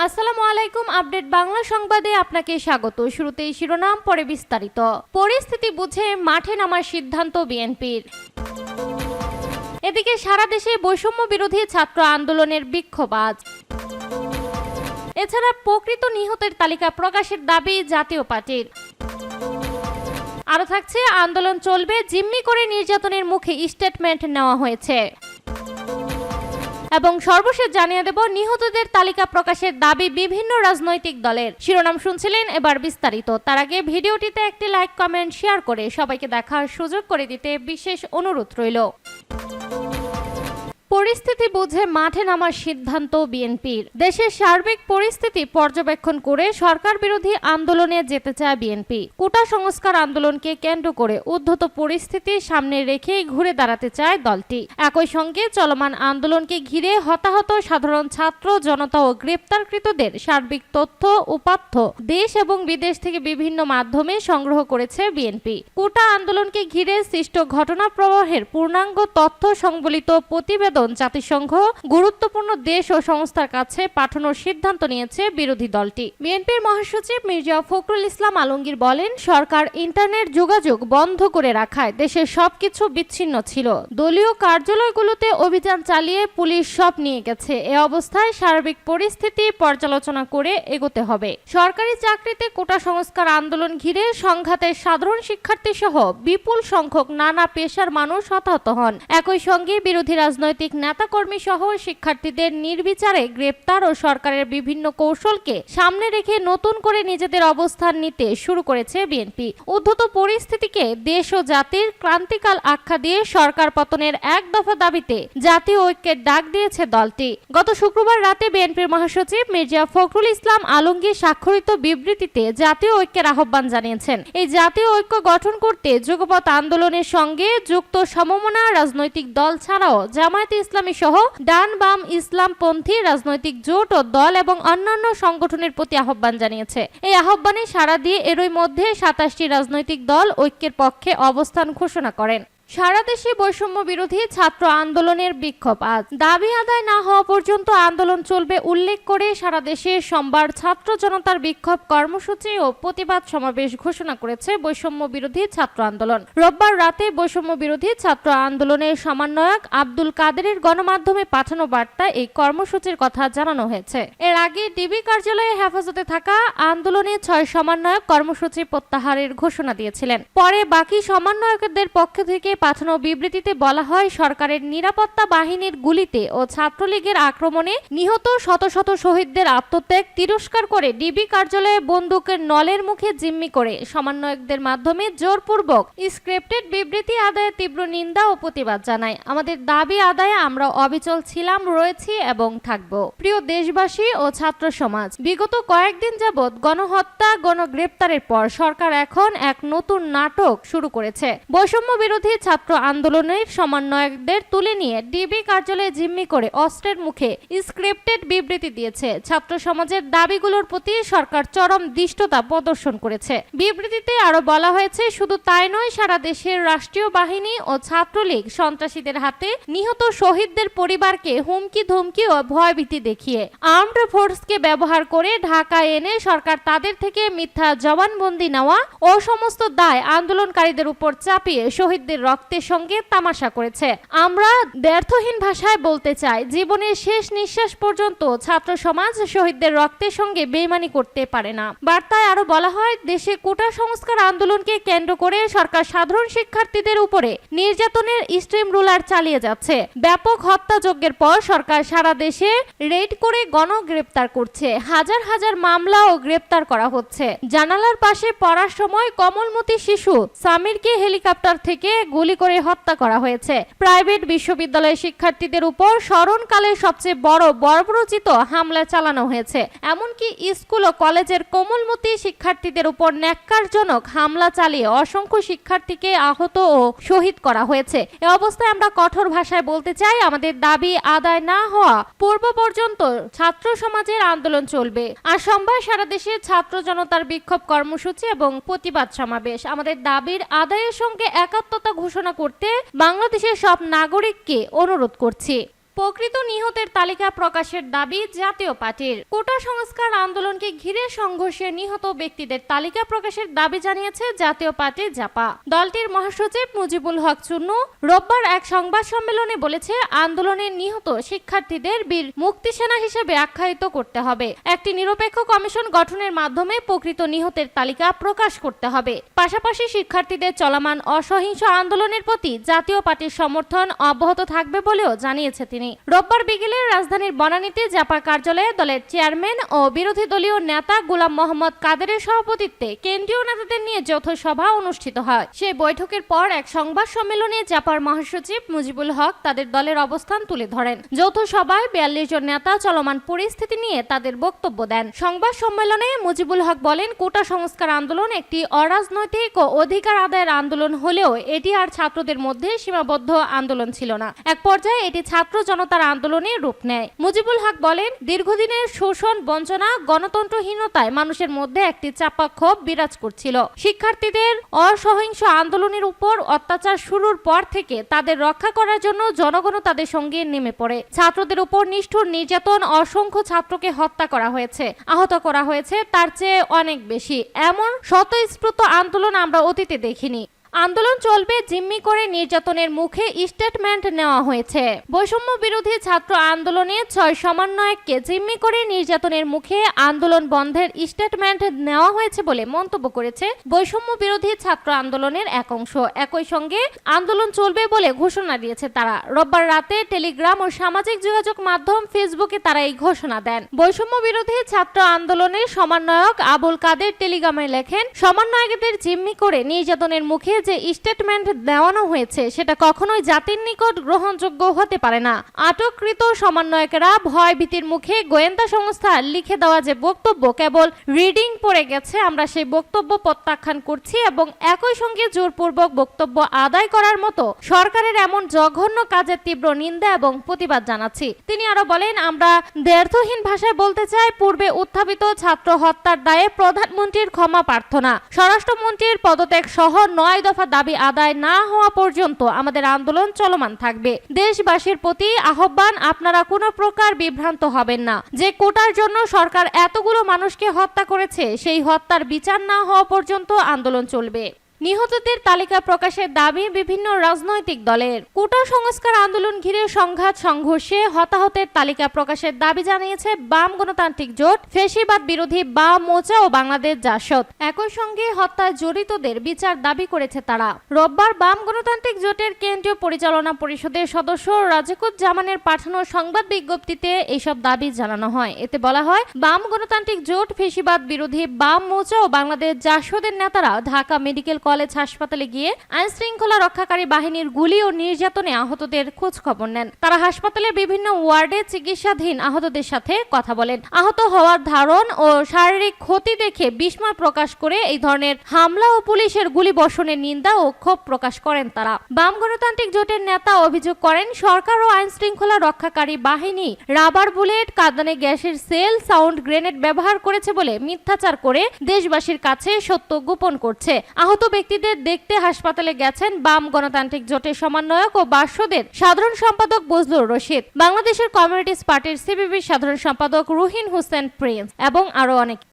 আসসালামু আলাইকুম। আপডেট বাংলা সংবাদে আপনাকে স্বাগত। শুরুতেই শিরোনাম, পরে বিস্তারিত। পরিস্থিতি বুঝে মাঠে নামার সিদ্ধান্ত বিএনপির। এদিকে সারা দেশে বৈষম্য বিরোধী ছাত্র আন্দোলনের বিক্ষোভ আজ। এছাড়া প্রকৃত নিহতের তালিকা প্রকাশের দাবি জাতীয় পার্টির। আরও থাকছে, আন্দোলন চলবে, জিম্মি করে নির্যাতনের মুখে স্টেটমেন্ট নেওয়া হয়েছে। এবং সর্বশেষ জানিয়ে দেব, নিহতদের তালিকা প্রকাশের দাবি বিভিন্ন রাজনৈতিক দলের। শিরোনাম শুনছিলেন, এবার বিস্তারিত। তার আগে ভিডিওটিতে একটি লাইক, কমেন্ট, শেয়ার করে সবাইকে দেখার সুযোগ করে দিতে বিশেষ অনুরোধ রইল। পরিস্থিতি বুঝে মাঠে নামার সিদ্ধান্ত বিএনপির। দেশের সার্বিক পরিস্থিতি পর্যবেক্ষণ করে সরকার বিরোধী আন্দোলনে যেতে চায় বিএনপি। কোটা সংস্কার আন্দোলনকে কেন্দ্র করে উদ্ধত পরিস্থিতি সামনে রেখেই ঘুরে দাঁড়াতে চায় দলটি। একই সঙ্গে চলমান আন্দোলনকে ঘিরে হতাহত সাধারণ ছাত্র জনতা ও গ্রেপ্তারকৃতদের সার্বিক তথ্য উপাত্ত দেশ এবং বিদেশ থেকে বিভিন্ন মাধ্যমে সংগ্রহ করেছে বিএনপি। কোটা আন্দোলনকে ঘিরে সৃষ্ট ঘটনা প্রবাহের পূর্ণাঙ্গ তথ্য সংবলিত প্রতিবেদন জাতিসংঘ গুরুত্বপূর্ণ দেশ ও সংস্থার কাছে পাঠানোর সিদ্ধান্ত নিয়েছে বিরোধী দলটি। বিএনপির মহাসচিব মির্জা ফখরুল ইসলাম আলমগীর বলেন, সরকার ইন্টারনেট যোগাযোগ বন্ধ করে রাখায় দেশের সবকিছু বিচ্ছিন্ন ছিল। দলীয় কার্যালয়গুলোতে অভিযান চালিয়ে পুলিশ সব নিয়ে গেছে। এ অবস্থায় সার্বিক পরিস্থিতি পর্যালোচনা করে এগোতে হবে। সরকারি চাকরিতে কোটা সংস্কার আন্দোলন ঘিরে সংঘাতে সাধারণ শিক্ষার্থী সহ বিপুল সংখ্যক নানা পেশার মানুষ হতাহত হন। একই সঙ্গে বিরোধী রাজনৈতিক নেতাকর্মী সহ শিক্ষার্থীদের নির্বিচারে গ্রেপ্তার ও সরকারের বিভিন্ন কৌশলকে সামনে রেখে নতুন করে নিজেদের অবস্থান নিতে শুরু করেছে বিএনপি। উদ্ধত পরিস্থিতিকে দেশ ও জাতির ক্রান্তিকাল আখ্যা দিয়ে সরকার পতনের এক দফা দাবিতে জাতীয় ঐক্যের ডাক দিয়েছে দলটি। গত শুক্রবার রাতে বিএনপির মহাসচিব মির্জা ফখরুল ইসলাম আলমগীর স্বাক্ষরিত বিবৃতিতে জাতীয় ঐক্যের আহ্বান জানিয়েছেন। এই জাতীয় ঐক্য গঠন করতে যুগপৎ আন্দোলনের সঙ্গে যুক্ত সমমনা রাজনৈতিক দল ছাড়াও জামায়াতে ইসলামী সহ ডান বাম ইসলামপন্থী রাজনৈতিক জোট ও দল এবং অন্যান্য সংগঠনের প্রতি আহ্বান জানিয়েছে। এই আহ্বানে সাড়া দিয়ে এরই মধ্যে 27টি রাজনৈতিক দল ঐক্যের পক্ষে অবস্থান ঘোষণা করেন। সারা দেশে বৈষম্য বিরোধী ছাত্র আন্দোলনের বিক্ষোভ আজ। দাবি আদায় না হওয়া পর্যন্ত আন্দোলন চলবে উল্লেখ করে সারা দেশে সোমবার ছাত্র জনতার বিক্ষোভ কর্মসূচি ও প্রতিবাদ সমাবেশ ঘোষণা করেছে বৈষম্য বিরোধী ছাত্র আন্দোলন। রোববার রাতে বৈষম্য বিরোধী ছাত্র আন্দোলনের সমন্বয়ক আব্দুল কাদেরের গণমাধ্যমে পাঠানো বার্তায় এই কর্মসূচির কথা জানানো হয়েছে। এর আগে ডিবি কার্যালয়ে হেফাজতে থাকা আন্দোলনে 6 সমন্বয়ক কর্মসূচি প্রত্যাহারের ঘোষণা দিয়েছিলেন। পরে বাকি সমন্বয়কদের পক্ষ থেকে পাঠানো বিবৃতিতে বলা হয়, সরকারের নিরাপত্তা বাহিনীর গুলিতে ও ছাত্রলীগের আক্রমণে নিহত শত শত শহীদদের আত্মত্যাগ তিরস্কার করে ডিবি কার্যালয়ে বন্দুকের নলের মুখে জিম্মি করে সমন্বয়কদের মাধ্যমে জোরপূর্বক স্ক্রিপ্টেড বিবৃতি আদায়ে তীব্র নিন্দা ও প্রতিবাদ জানায়। আমাদের দাবি আদায়ে আমরা অবিচল ছিলাম, রয়েছি এবং থাকব। প্রিয় দেশবাসী ও ছাত্র সমাজ, বিগত কয়েকদিন যাবৎ গণহত্যা, গণগ্রেপ্তারের পর সরকার এখন এক নতুন নাটক শুরু করেছে। বৈষম্য বিরোধী ছাত্র আন্দোলনের সমন্বয়কদের তুলে নিয়ে ডিবি কার্যালয়ে জিম্মি করে অস্ত্রের মুখে স্ক্রিপ্টেড বিবৃতি দিয়েছে। ছাত্র সমাজের দাবিগুলোর প্রতি সরকার চরম দৃষ্টতা প্রদর্শন করেছে। বিবৃতিতে আরো বলা হয়েছে, শুধু তাই নয়, সারা দেশের রাষ্ট্রীয় বাহিনী ও ছাত্রলীগ সন্ত্রাসীদের হাতে নিহত শহীদদের পরিবারকে হুমকি ধমকি ও ভয়ভীতি দেখিয়ে আর্মড ফোর্সকে ব্যবহার করে ঢাকায় এনে সরকার তাদের থেকে মিথ্যা জবানবন্দি নেওয়া ও সমস্ত দায় আন্দোলনকারীদের উপর চাপিয়ে শহীদদের রক্তের সঙ্গে তামাশা করেছে। আমরা দ্ব্যর্থহীন ভাষায় বলতে চাই, জীবনের শেষ নিঃশ্বাস পর্যন্ত ছাত্র সমাজ শহীদদের রক্তের সঙ্গে বেইমানি করতে পারে না। বার্তায় আরো বলা হয়, দেশে কোটা সংস্কার আন্দোলনকে কেন্দ্র করে সরকার সাধারণ শিক্ষার্থীদের উপরে নির্যাতনের স্ট্রিম রুলার চালিয়ে যাচ্ছে। ব্যাপক হত্যাযজ্ঞের পর সরকার সারা দেশে রেড করে গণগ্রেপ্তার করছে। হাজার হাজার মামলা ও গ্রেপ্তার করা হচ্ছে। জানালার পাশে পড়ার সময় কমলমতি শিশু সামিরকে হেলিকপ্টার থেকে গুলি করে হত্যা করা হয়েছে। প্রাইভেট বিশ্ববিদ্যালয়ের শিক্ষার্থীদের উপর স্মরণকালের সবচেয়ে বড় বর্বরোচিত হামলা চালানো হয়েছে। এমনকি স্কুল ও কলেজের কোমলমতি শিক্ষার্থীদের উপর ন্যাক্কারজনক হামলা চালিয়ে অসংখ্য শিক্ষার্থীকে আহত ও শহীদ করা হয়েছে। এ অবস্থায় আমরা কঠোর ভাষায় বলতে চাই, আমাদের দাবি আদায় না হওয়া পূর্ব পর্যন্ত ছাত্র সমাজের আন্দোলন চলবে। আর সোমবার সারা দেশে ছাত্র জনতার বিক্ষোভ কর্মসূচি এবং প্রতিবাদ সমাবেশ। আমাদের দাবির আদায়ের সঙ্গে একাত্মতা ঘোষণা করতে বাংলাদেশের সব নাগরিককে অনুরোধ করছি। প্রকৃত নিহতের তালিকা প্রকাশের দাবি জাতীয় পার্টির। কোটা সংস্কার আন্দোলনকে ঘিরে সংঘর্ষে নিহত ব্যক্তিদের তালিকা প্রকাশের দাবি জানিয়েছে জাতীয় পার্টি জাপা। দলটির মহাসচিব মুজিবুল হক চুন্নু রোববার এক সংবাদ সম্মেলনে বলেছে, আন্দোলনে নিহত শিক্ষার্থীদের বীর মুক্তিসেনা হিসেবে আখ্যায়িত করতে হবে। একটি নিরপেক্ষ কমিশন গঠনের মাধ্যমে প্রকৃত নিহতের তালিকা প্রকাশ করতে হবে। পাশাপাশি শিক্ষার্থীদের চলমান অসহিংস আন্দোলনের প্রতি জাতীয় পার্টির সমর্থন অব্যাহত থাকবে বলেও জানিয়েছে তিনি। রোববার বিকেলে রাজধানীর বনানীতে জাপার কার্যালয়ে দলের চেয়ারম্যান ও বিরোধী দলীয় নেতা গোলাম মোহাম্মদ কাদেরের সভাপতিত্বে কেন্দ্রীয় নেতাদের নিয়ে যৌথ সভা অনুষ্ঠিত হয়। সেই বৈঠকের পর এক সংবাদ সম্মেলনে জাপার মহাসচিব মুজিবুল হক তাদের দলের অবস্থান তুলে ধরেন। যৌথ সভায় 42 জন নেতা চলমান পরিস্থিতি নিয়ে তাদের বক্তব্য দেন। সংবাদ সম্মেলনে মুজিবুল হক বলেন, কোটা সংস্কার আন্দোলন একটি অরাজনৈতিক ও অধিকার আদায়ের আন্দোলন হলেও এটি আর ছাত্রদের মধ্যে সীমাবদ্ধ আন্দোলন ছিল না। এক পর্যায়ে এটি ছাত্র জনতার আন্দোলনে রূপ নেয়। মুজিবুল হক বলেন, দীর্ঘদিনের শোষণ, বঞ্চনা, গণতন্ত্রহীনতায় মানুষের মধ্যে একটি চাপা ক্ষোভ বিরাজ করছিল। শিক্ষার্থীদের অসহিংস আন্দোলনের উপর অত্যাচার শুরুর পর থেকে তাদের রক্ষা করার জন্য জনগণও তাদের সঙ্গে নেমে পড়ে। ছাত্রদের উপর নিষ্ঠুর নির্যাতন, অসংখ্য ছাত্রকে হত্যা করা হয়েছে, আহত করা হয়েছে তার চেয়ে অনেক বেশি। এমন স্বতঃস্ফূর্ত আন্দোলন আমরা অতীতে দেখিনি। আন্দোলন চলবে জিম্মি করে নির্যাতনের মুখে স্টেটমেন্ট নেওয়া হয়েছে। বৈষম্য বিরোধী ছাত্র আন্দোলনে 6 সমন্বয়ককে জিম্মি করে নির্যাতনের মুখে আন্দোলন বন্ধের স্টেটমেন্ট নেওয়া হয়েছে বলে মন্তব্য করেছে বৈষম্য বিরোধী ছাত্র আন্দোলনের এক অংশ। একই সঙ্গে আন্দোলন চলবে বলে ঘোষণা দিয়েছে তারা। রোববার রাতে টেলিগ্রাম ও সামাজিক যোগাযোগ মাধ্যম ফেসবুকে তারা এই ঘোষণা দেন। বৈষম্য বিরোধী ছাত্র আন্দোলনের সমন্বয়ক আবুল কাদের টেলিগ্রামে লেখেন, সমন্বয়কদের জিম্মি করে নির্যাতনের মুখে যে স্টেটমেন্ট দেওয়ানো হয়েছে সেটা কখনোই জাতির নিকট গ্রহণযোগ্য হতে পারে না। আটককৃত সমন্বয়কেরা ভয় ভীতির মুখে গোয়েন্দা সংস্থা লিখে দেওয়া যে বক্তব্য কেবল রিডিং পড়ে গেছে, আমরা সেই বক্তব্য প্রত্যাখ্যান করছি এবং একই সঙ্গে জোরপূর্বক বক্তব্য আদায় করার মতো সরকারের এমন জঘন্য কাজের তীব্র নিন্দা এবং প্রতিবাদ জানাচ্ছি। তিনি আরো বলেন, আমরা দ্ব্যর্থহীন ভাষায় বলতে চাই, পূর্বে উত্থাপিত ছাত্র হত্যার দায়ে প্রধানমন্ত্রীর ক্ষমা প্রার্থনা, স্বরাষ্ট্রমন্ত্রীর পদত্যাগ সহ 9 দফা দাবি আদায় না হওয়া পর্যন্ত আমাদের আন্দোলন চলমান থাকবে। দেশবাসীর প্রতি আহ্বান, আপনারা কোনো প্রকার বিভ্রান্ত হবেন না। যে কোটার জন্য সরকার এতগুলো মানুষকে হত্যা করেছে, সেই হত্যার বিচার না হওয়া পর্যন্ত আন্দোলন চলবে। নিহতদের তালিকা প্রকাশের দাবি বিভিন্ন রাজনৈতিক দলের। কোটা সংস্কার আন্দোলন ঘিরে সংঘাত সংঘর্ষে হতাহতের তালিকা প্রকাশের দাবি জানিয়েছে বাম গণতান্ত্রিক জোট, ফ্যাসিবাদ বিরোধী বাম মোর্চা ও বাংলাদেশ জাসদ। একই সঙ্গে হত্যায় জড়িতদের বিচার দাবি করেছে তারা। রোববার বাম গণতান্ত্রিক জোটের কেন্দ্রীয় পরিচালনা পরিষদের সদস্য রাজিকুজ্জামানের পাঠানো সংবাদ বিজ্ঞপ্তিতে এইসব দাবি জানানো হয়। এতে বলা হয়, বাম গণতান্ত্রিক জোট, ফ্যাসিবাদ বিরোধী বাম মোর্চা ও বাংলাদেশ জাসদের নেতারা ঢাকা মেডিকেল কলেজ হাসপাতালে গিয়ে আইন শৃঙ্খলা রক্ষাকারী বাহিনীর গুলি ও নির্যাতনে আহতদের খোঁজ খবর নেন। তারা হাসপাতালের বিভিন্ন ওয়ার্ডে চিকিৎসাধীন আহতদের সাথে কথা বলেন। আহত হওয়ার ধারণ ও শারীরিক ক্ষতি দেখে বিস্ময় প্রকাশ করে এই ধরনের হামলা ও পুলিশের গুলি বর্ষণের নিন্দা ও ক্ষোভ প্রকাশ করেন তারা। বাম গণতান্ত্রিক জোটের নেতা অভিযোগ করেন, সরকার ও আইন শৃঙ্খলা রক্ষাকারী বাহিনী রাবার বুলেট, কাঁদানে গ্যাসের সেল, সাউন্ড গ্রেনেড ব্যবহার করেছে বলে মিথ্যাচার করে দেশবাসীর কাছে সত্য গোপন করছে। আহত ব্যক্তিদের দেখতে হাসপাতালে গেছেন বাম গণতান্ত্রিক জোটের সমন্বয়ক ও বাসদের সাধারণ সম্পাদক বজলুর রশিদ, বাংলাদেশের কমিউনিস্ট পার্টির সিপিবি সাধারণ সম্পাদক রুহিন হোসেন প্রিন্স এবং আরো অনেক।